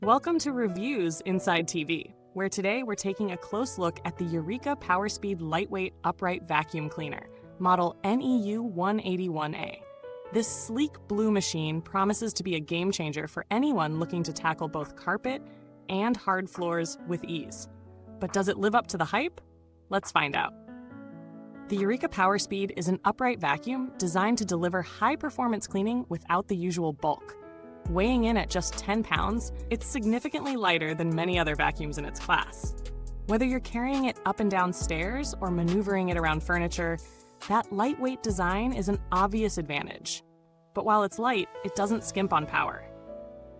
Welcome to Reviews Inside TV, where today we're taking a close look at the Eureka PowerSpeed Lightweight Upright Vacuum Cleaner, model NEU 181A. This sleek blue machine promises to be a game changer for anyone looking to tackle both carpet and hard floors with ease. But does it live up to the hype? Let's find out. The Eureka PowerSpeed is an upright vacuum designed to deliver high-performance cleaning without the usual bulk. Weighing in at just 10 pounds, it's significantly lighter than many other vacuums in its class. Whether you're carrying it up and down stairs or maneuvering it around furniture, that lightweight design is an obvious advantage. But while it's light, it doesn't skimp on power.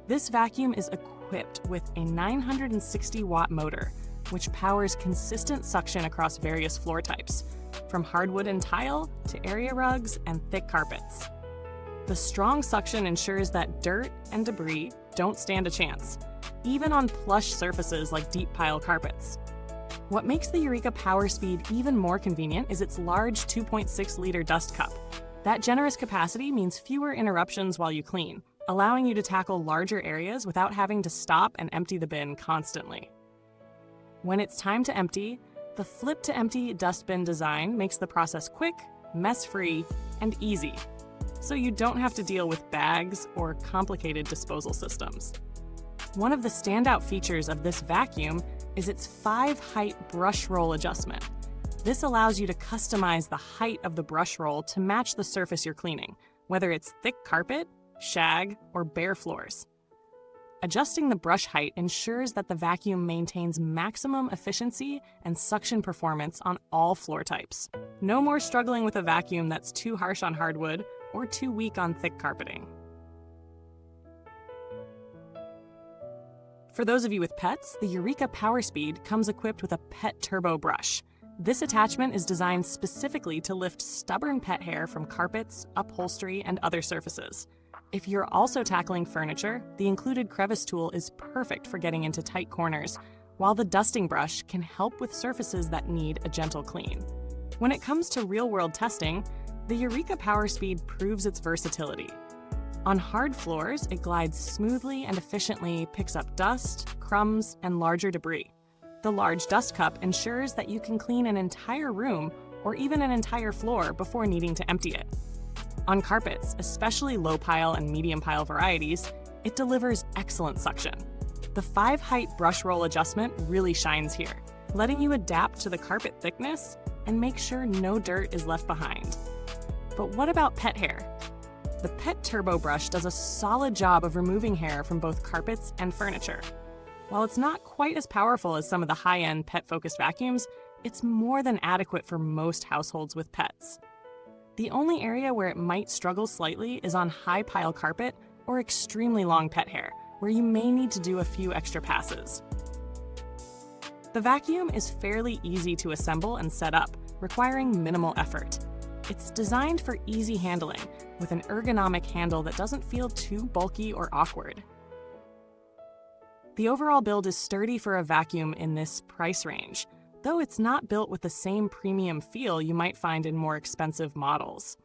This vacuum is equipped with a 960-watt motor, which powers consistent suction across various floor types, from hardwood and tile to area rugs and thick carpets. The strong suction ensures that dirt and debris don't stand a chance, even on plush surfaces like deep pile carpets. What makes the Eureka PowerSpeed even more convenient is its large 2.6-liter dust cup. That generous capacity means fewer interruptions while you clean, allowing you to tackle larger areas without having to stop and empty the bin constantly. When it's time to empty, the flip-to-empty dustbin design makes the process quick, mess-free, and easy, so you don't have to deal with bags or complicated disposal systems. One of the standout features of this vacuum is its 5-height brush roll adjustment. This allows you to customize the height of the brush roll to match the surface you're cleaning, whether it's thick carpet, shag, or bare floors. Adjusting the brush height ensures that the vacuum maintains maximum efficiency and suction performance on all floor types. No more struggling with a vacuum that's too harsh on hardwood or too weak on thick carpeting. For those of you with pets, the Eureka PowerSpeed comes equipped with a pet turbo brush. This attachment is designed specifically to lift stubborn pet hair from carpets, upholstery, and other surfaces. If you're also tackling furniture, the included crevice tool is perfect for getting into tight corners, while the dusting brush can help with surfaces that need a gentle clean. When it comes to real-world testing, the Eureka PowerSpeed proves its versatility. On hard floors, it glides smoothly and efficiently picks up dust, crumbs, and larger debris. The large dust cup ensures that you can clean an entire room or even an entire floor before needing to empty it. On carpets, especially low-pile and medium-pile varieties, it delivers excellent suction. The 5-height brush roll adjustment really shines here, letting you adapt to the carpet thickness and make sure no dirt is left behind. But what about pet hair? The Pet Turbo Brush does a solid job of removing hair from both carpets and furniture. While it's not quite as powerful as some of the high-end pet-focused vacuums, it's more than adequate for most households with pets. The only area where it might struggle slightly is on high-pile carpet or extremely long pet hair, where you may need to do a few extra passes. The vacuum is fairly easy to assemble and set up, requiring minimal effort. It's designed for easy handling, with an ergonomic handle that doesn't feel too bulky or awkward. The overall build is sturdy for a vacuum in this price range, though it's not built with the same premium feel you might find in more expensive models.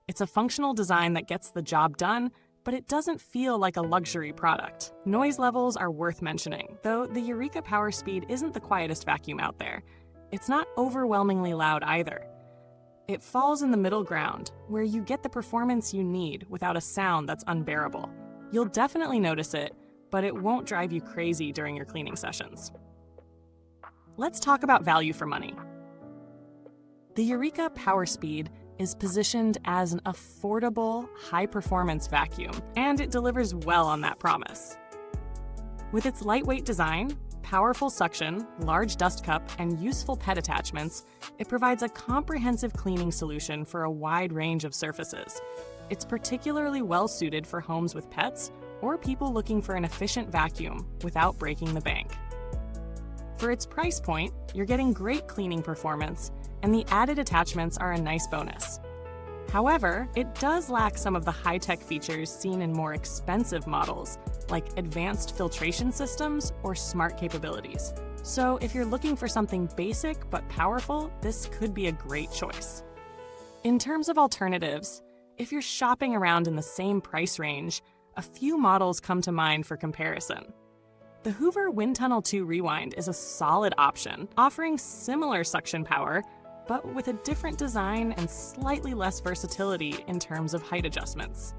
It's a functional design that gets the job done, but it doesn't feel like a luxury product. Noise levels are worth mentioning, though the Eureka PowerSpeed isn't the quietest vacuum out there. It's not overwhelmingly loud either. It falls in the middle ground, where you get the performance you need without a sound that's unbearable. You'll definitely notice it, but it won't drive you crazy during your cleaning sessions. Let's talk about value for money. The Eureka PowerSpeed is positioned as an affordable, high-performance vacuum, and it delivers well on that promise. With its lightweight design, powerful suction, large dust cup, and useful pet attachments, it provides a comprehensive cleaning solution for a wide range of surfaces. It's particularly well-suited for homes with pets or people looking for an efficient vacuum without breaking the bank. For its price point, you're getting great cleaning performance, and the added attachments are a nice bonus. However, it does lack some of the high-tech features seen in more expensive models, like advanced filtration systems or smart capabilities. So if you're looking for something basic but powerful, this could be a great choice. In terms of alternatives, if you're shopping around in the same price range, a few models come to mind for comparison. The Hoover Wind Tunnel 2 Rewind is a solid option, offering similar suction power, but with a different design and slightly less versatility in terms of height adjustments.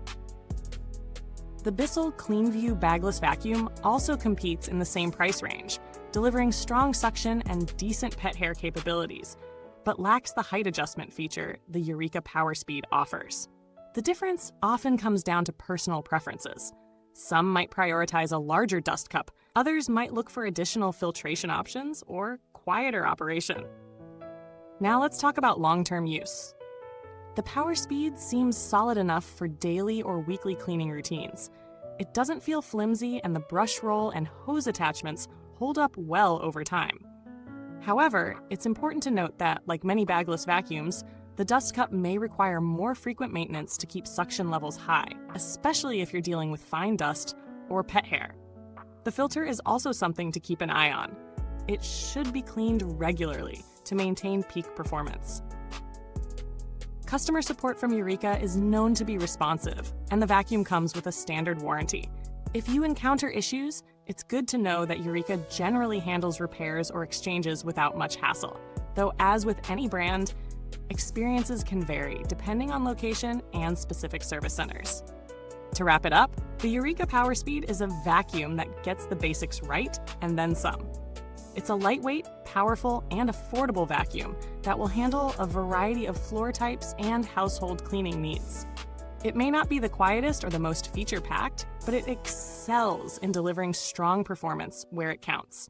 The Bissell CleanView Bagless vacuum also competes in the same price range, delivering strong suction and decent pet hair capabilities, but lacks the height adjustment feature the Eureka PowerSpeed offers. The difference often comes down to personal preferences. Some might prioritize a larger dust cup, others might look for additional filtration options or quieter operation. Now let's talk about long-term use. The PowerSpeed seems solid enough for daily or weekly cleaning routines. It doesn't feel flimsy, and the brush roll and hose attachments hold up well over time. However, it's important to note that, like many bagless vacuums, the dust cup may require more frequent maintenance to keep suction levels high, especially if you're dealing with fine dust or pet hair. The filter is also something to keep an eye on. It should be cleaned regularly to maintain peak performance. Customer support from Eureka is known to be responsive, and the vacuum comes with a standard warranty. If you encounter issues, it's good to know that Eureka generally handles repairs or exchanges without much hassle, though as with any brand, experiences can vary depending on location and specific service centers. To wrap it up, the Eureka PowerSpeed is a vacuum that gets the basics right and then some. It's a lightweight, powerful, and affordable vacuum that will handle a variety of floor types and household cleaning needs. It may not be the quietest or the most feature-packed, but it excels in delivering strong performance where it counts.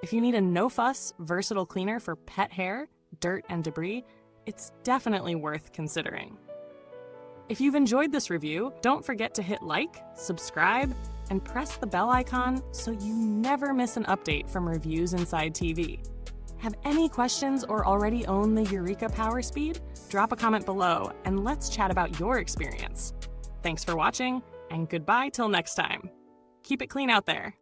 If you need a no-fuss, versatile cleaner for pet hair, dirt, and debris, it's definitely worth considering. If you've enjoyed this review, don't forget to hit like, subscribe, and press the bell icon so you never miss an update from Reviewsinsidetv. Have any questions or already own the Eureka PowerSpeed? Drop a comment below and let's chat about your experience. Thanks for watching, and goodbye till next time. Keep it clean out there.